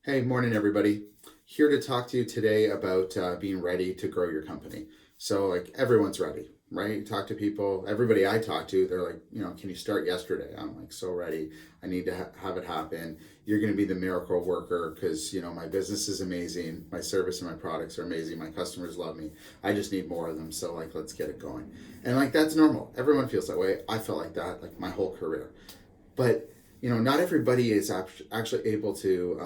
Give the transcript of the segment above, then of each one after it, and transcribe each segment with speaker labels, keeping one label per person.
Speaker 1: Hey, morning, everybody. Here to talk to you today about being ready to grow your company. So, like, everyone's ready, right? Talk to people, everybody I talk to, they're like, can you start yesterday? I'm like, so ready. I need to have it happen. You're going to be the miracle worker because, my business is amazing. My service and my products are amazing. My customers love me. I just need more of them. So, like, let's get it going. And, like, that's normal. Everyone feels that way. I felt like that, like, my whole career. But not everybody is actually able to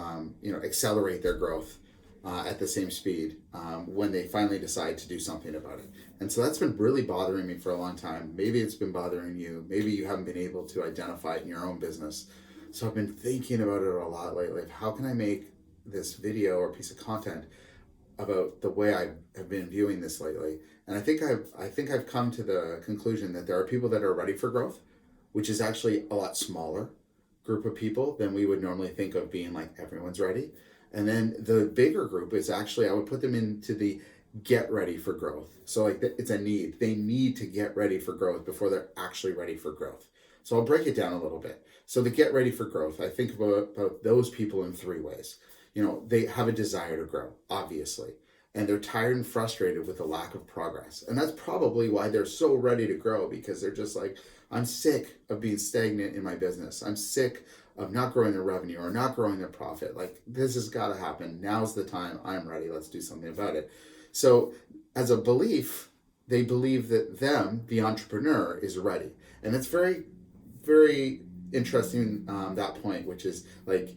Speaker 1: accelerate their growth at the same speed when they finally decide to do something about it. And so that's been really bothering me for a long time. Maybe it's been bothering you. Maybe you haven't been able to identify it in your own business. So I've been thinking about it a lot lately. How can I make this video or piece of content about the way I have been viewing this lately? And I think I've come to the conclusion that there are people that are ready for growth, which is actually a lot smaller group of people than we would normally think of being like everyone's ready. And then the bigger group is actually, I would put them into the get ready for growth. So like it's a need. They need to get ready for growth before they're actually ready for growth. So I'll break it down a little bit. So the get ready for growth, I think about those people in three ways. They have a desire to grow, obviously, and they're tired and frustrated with the lack of progress. And that's probably why they're so ready to grow, because they're just like, I'm sick of being stagnant in my business. I'm sick of not growing their revenue or not growing their profit. Like, this has got to happen. Now's the time. I'm ready. Let's do something about it. So as a belief, they believe that the entrepreneur, is ready. And it's very, very interesting, that point, which is like,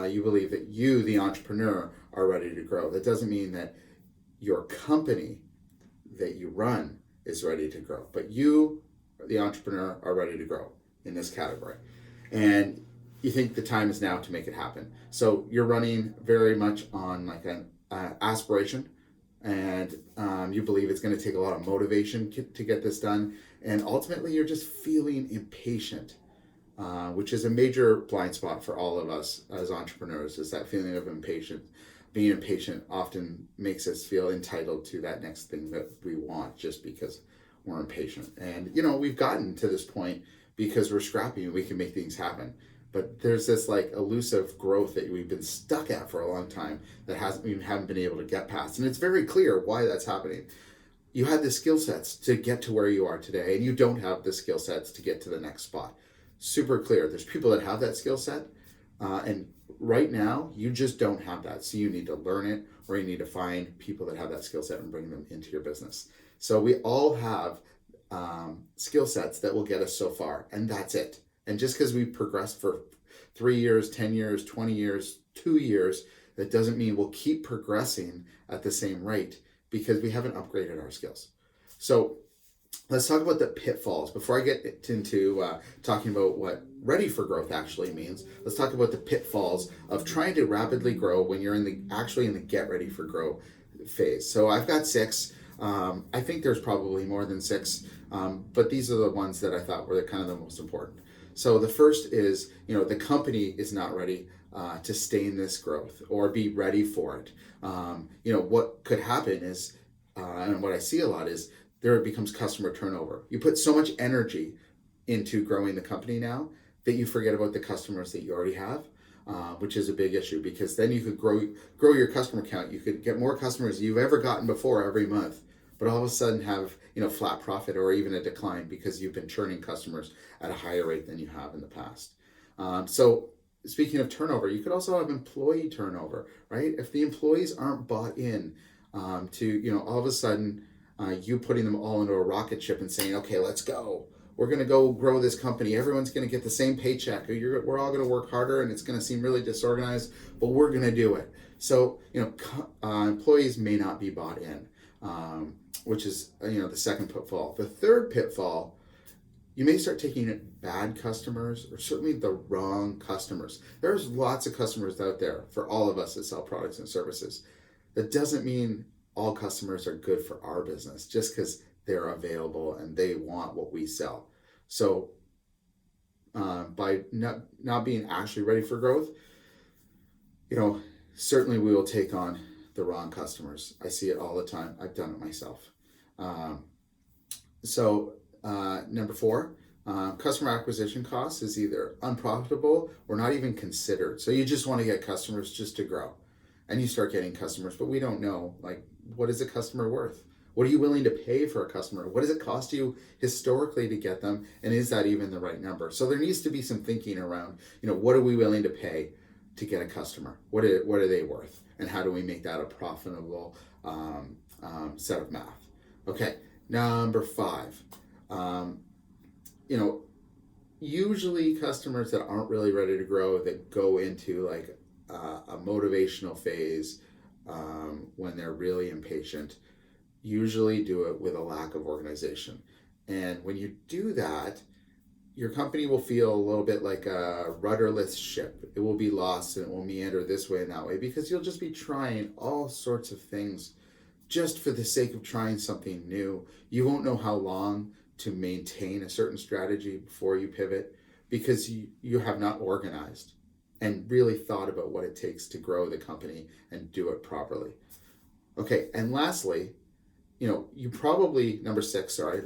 Speaker 1: you believe that you, the entrepreneur, are ready to grow. That doesn't mean that your company that you run is ready to grow, but you, the entrepreneur, are ready to grow in this category. And you think the time is now to make it happen. So you're running very much on like an aspiration, and you believe it's going to take a lot of motivation to get this done. And ultimately, you're just feeling impatient, which is a major blind spot for all of us as entrepreneurs, is that feeling of impatience. Being impatient often makes us feel entitled to that next thing that we want just because we're impatient. And, we've gotten to this point because we're scrappy and we can make things happen. But there's this like elusive growth that we've been stuck at for a long time that we haven't been able to get past. And it's very clear why that's happening. You had the skill sets to get to where you are today, and you don't have the skill sets to get to the next spot. Super clear. There's people that have that skill set, and right now you just don't have that. So you need to learn it, or you need to find people that have that skill set and bring them into your business. So we all have skill sets that will get us so far, and that's it. And just because we progressed for 3 years, 10 years, 20 years, 2 years, that doesn't mean we'll keep progressing at the same rate, because we haven't upgraded our skills. So let's talk about the pitfalls. Before I get into talking about what ready for growth actually means, let's talk about the pitfalls of trying to rapidly grow when you're in the get ready for grow phase. So I've got 6. I think there's probably more than 6, but these are the ones that I thought were kind of the most important. So the first is, the company is not ready to stay in this growth or be ready for it. What could happen is, and what I see a lot is, there becomes customer turnover. You put so much energy into growing the company now that you forget about the customers that you already have, which is a big issue, because then you could grow your customer count. You could get more customers than you've ever gotten before every month, but all of a sudden have flat profit or even a decline because you've been churning customers at a higher rate than you have in the past. So speaking of turnover, you could also have employee turnover, right? If the employees aren't bought in to all of a sudden you putting them all into a rocket ship and saying, okay, let's go. We're going to go grow this company. Everyone's going to get the same paycheck. We're all going to work harder, and it's going to seem really disorganized, but we're going to do it. So, employees may not be bought in, which is, the second pitfall. The third pitfall, you may start taking bad customers, or certainly the wrong customers. There's lots of customers out there for all of us that sell products and services. That doesn't mean all customers are good for our business just because they're available and they want what we sell. So by not being actually ready for growth, certainly we will take on the wrong customers. I see it all the time. I've done it myself. So number 4, Customer acquisition costs is either unprofitable or not even considered. So you just want to get customers just to grow. And you start getting customers, but we don't know, like, what is a customer worth? What are you willing to pay for a customer? What does it cost you historically to get them? And is that even the right number? So there needs to be some thinking around, what are we willing to pay to get a customer? What are they worth? And how do we make that a profitable set of math? Okay, number 5. Usually customers that aren't really ready to grow, that go into like a motivational phase when they're really impatient, usually do it with a lack of organization. And when you do that, your company will feel a little bit like a rudderless ship. It will be lost and it will meander this way and that way because you'll just be trying all sorts of things just for the sake of trying something new. You won't know how long to maintain a certain strategy before you pivot because you have not organized and really thought about what it takes to grow the company and do it properly. Okay, and lastly, you probably, number 6 in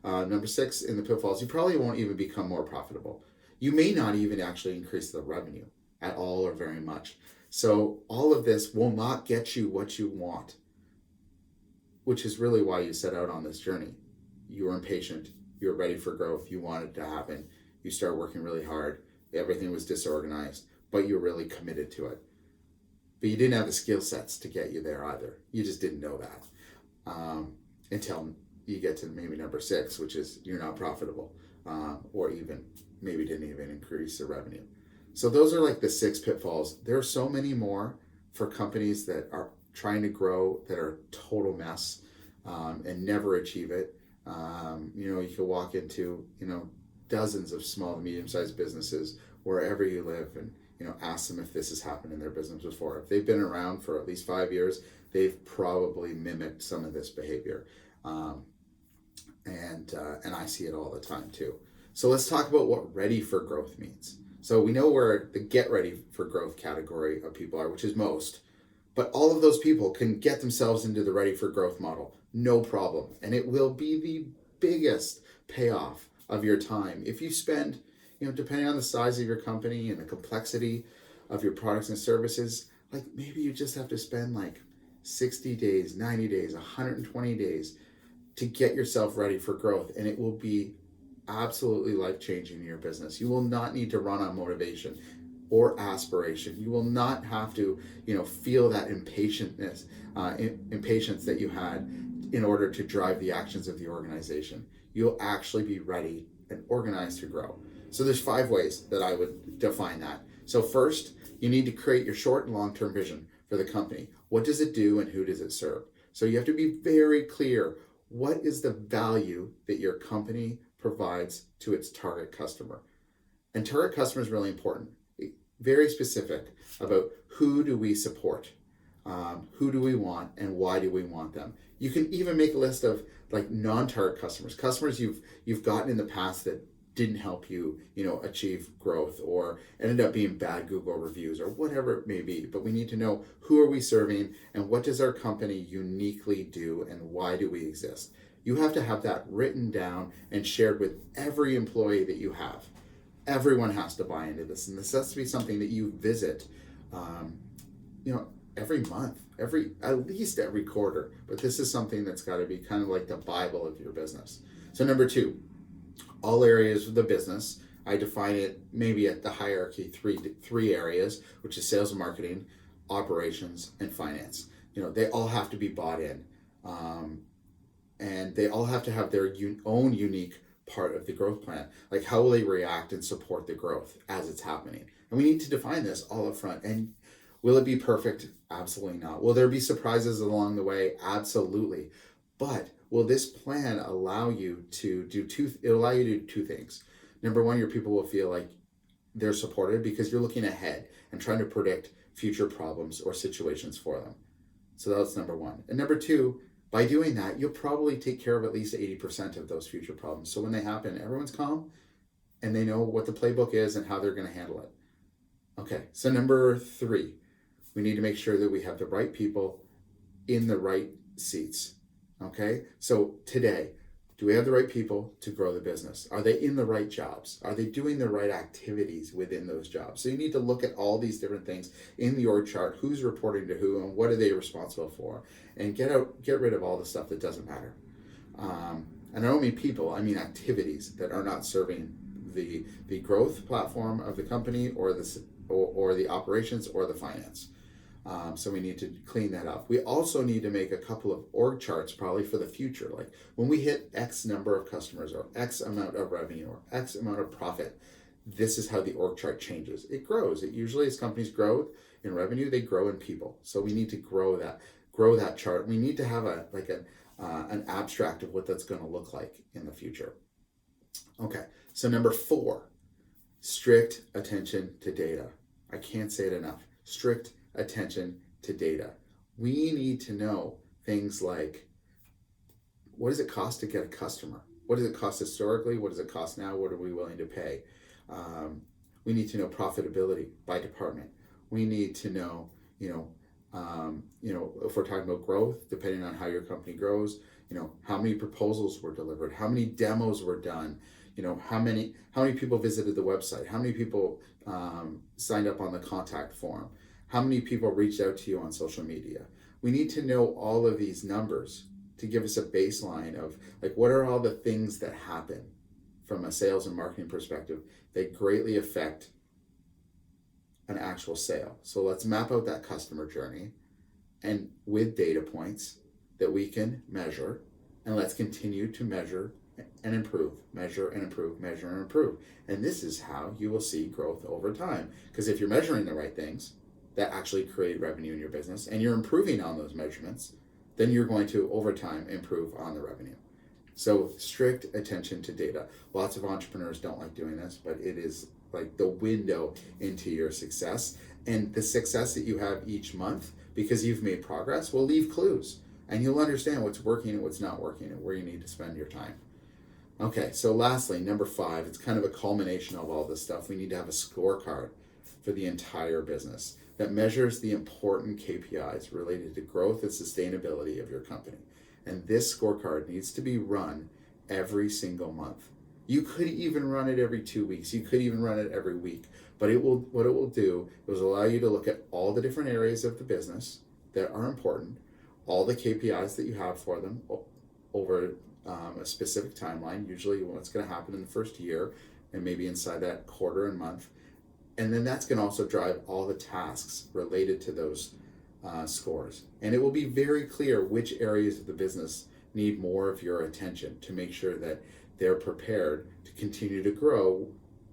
Speaker 1: the pitfalls, you probably won't even become more profitable. You may not even actually increase the revenue at all or very much. So all of this will not get you what you want, which is really why you set out on this journey. You were impatient, you were ready for growth, you wanted it to happen, you started working really hard, everything was disorganized, but you were really committed to it. But you didn't have the skill sets to get you there either. You just didn't know that until you get to maybe number 6, which is you're not profitable, or even maybe didn't even increase the revenue. So those are like the 6 pitfalls. There are so many more for companies that are trying to grow that are a total mess and never achieve it. You can walk into, dozens of small to medium-sized businesses wherever you live and, ask them if this has happened in their business before. If they've been around for at least 5 years, they've probably mimicked some of this behavior. And I see it all the time too. So let's talk about what ready for growth means. So we know where the get ready for growth category of people are, which is most, but all of those people can get themselves into the ready for growth model, no problem. And it will be the biggest payoff of your time. If you spend, depending on the size of your company and the complexity of your products and services, like maybe you just have to spend like 60 days, 90 days, 120 days to get yourself ready for growth. And it will be absolutely life-changing in your business. You will not need to run on motivation or aspiration. You will not have to, feel that impatience that you had in order to drive the actions of the organization. You'll actually be ready and organized to grow. So there's 5 ways that I would define that. So first, you need to create your short and long-term vision for the company. What does it do and who does it serve? So you have to be very clear. What is the value that your company provides to its target customer? And target customer is really important. Very specific about who do we support, who do we want, and why do we want them. You can even make a list of like non-target customers you've gotten in the past that didn't help you, achieve growth or ended up being bad Google reviews or whatever it may be. But we need to know who are we serving and what does our company uniquely do and why do we exist. You have to have that written down and shared with every employee that you have. Everyone has to buy into this, and this has to be something that you visit, every month, at least every quarter. But this is something that's got to be kind of like the Bible of your business. So number 2, all areas of the business. I define it maybe at the hierarchy, three areas, which is sales and marketing, operations, and finance. They all have to be bought in, and they all have to have their own unique part of the growth plan. Like, how will they react and support the growth as it's happening? And we need to define this all up front. And will it be perfect? Absolutely not. Will there be surprises along the way? Absolutely. But will this plan allow you to do two things? Number 1, your people will feel like they're supported because you're looking ahead and trying to predict future problems or situations for them. So that's number 1. And number 2, by doing that, you'll probably take care of at least 80% of those future problems. So when they happen, everyone's calm and they know what the playbook is and how they're going to handle it. Okay, so number 3, we need to make sure that we have the right people in the right seats. Okay, so today, Do we have the right people to grow the business? Are they in the right jobs? Are they doing the right activities within those jobs? So you need to look at all these different things in the org chart, who's reporting to who and what are they responsible for, and get rid of all the stuff that doesn't matter. And I don't mean people, I mean activities that are not serving the growth platform of the company or the operations or the finance. So we need to clean that up. We also need to make a couple of org charts probably for the future. Like when we hit X number of customers or X amount of revenue or X amount of profit, this is how the org chart changes. It grows. It usually, as companies grow in revenue, they grow in people. So we need to grow that chart. We need to have an abstract of what that's going to look like in the future. Okay, so number 4, strict attention to data. I can't say it enough. Strict attention to data. We need to know things like, what does it cost to get a customer? What does it cost historically? What does it cost now? What are we willing to pay? We need to know profitability by department. We need to know, if we're talking about growth, depending on how your company grows, how many proposals were delivered, how many demos were done, how many people visited the website, how many people signed up on the contact form, how many people reached out to you on social media. We need to know all of these numbers to give us a baseline of like, what are all the things that happen from a sales and marketing perspective that greatly affect an actual sale. So let's map out that customer journey and with data points that we can measure, and let's continue to measure and improve, measure and improve, measure and improve. And this is how you will see growth over time. Because if you're measuring the right things that actually create revenue in your business and you're improving on those measurements, then you're going to, over time, improve on the revenue. So strict attention to data. Lots of entrepreneurs don't like doing this, but it is like the window into your success. And the success that you have each month, because you've made progress, will leave clues. And you'll understand what's working and what's not working and where you need to spend your time. Okay, so lastly, number 5, it's kind of a culmination of all this stuff. We need to have a scorecard for the entire business that measures the important KPIs related to growth and sustainability of your company. And this scorecard needs to be run every single month. You could even run it every 2 weeks. You could even run it every week. But what it will do is allow you to look at all the different areas of the business that are important, all the KPIs that you have for them over a specific timeline, usually what's going to happen in the first year and maybe inside that quarter and month. And then that's going to also drive all the tasks related to those scores. And it will be very clear which areas of the business need more of your attention to make sure that they're prepared to continue to grow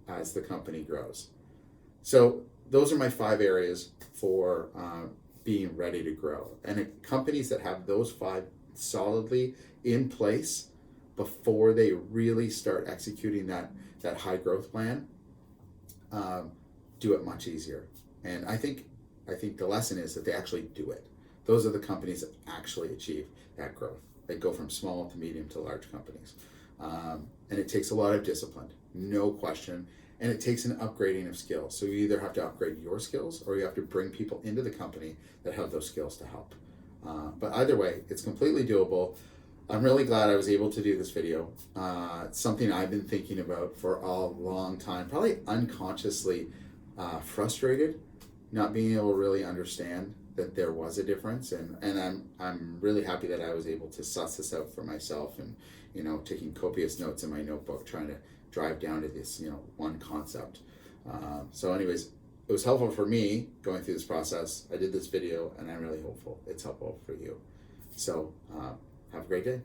Speaker 1: as the company grows. So those are my 5 areas for being ready to grow. And companies that have those 5 solidly in place before they really start executing that high growth plan, do it much easier. And I think the lesson is that they actually do it. Those are the companies that actually achieve that growth. They go from small to medium to large companies. And it takes a lot of discipline, no question. And it takes an upgrading of skills. So you either have to upgrade your skills or you have to bring people into the company that have those skills to help. But either way, it's completely doable. I'm really glad I was able to do this video. It's something I've been thinking about for a long time, probably unconsciously frustrated, not being able to really understand that there was a difference. And I'm really happy that I was able to suss this out for myself and, taking copious notes in my notebook, trying to drive down to this, one concept. So anyways, it was helpful for me going through this process. I did this video and I'm really hopeful it's helpful for you. So have a great day.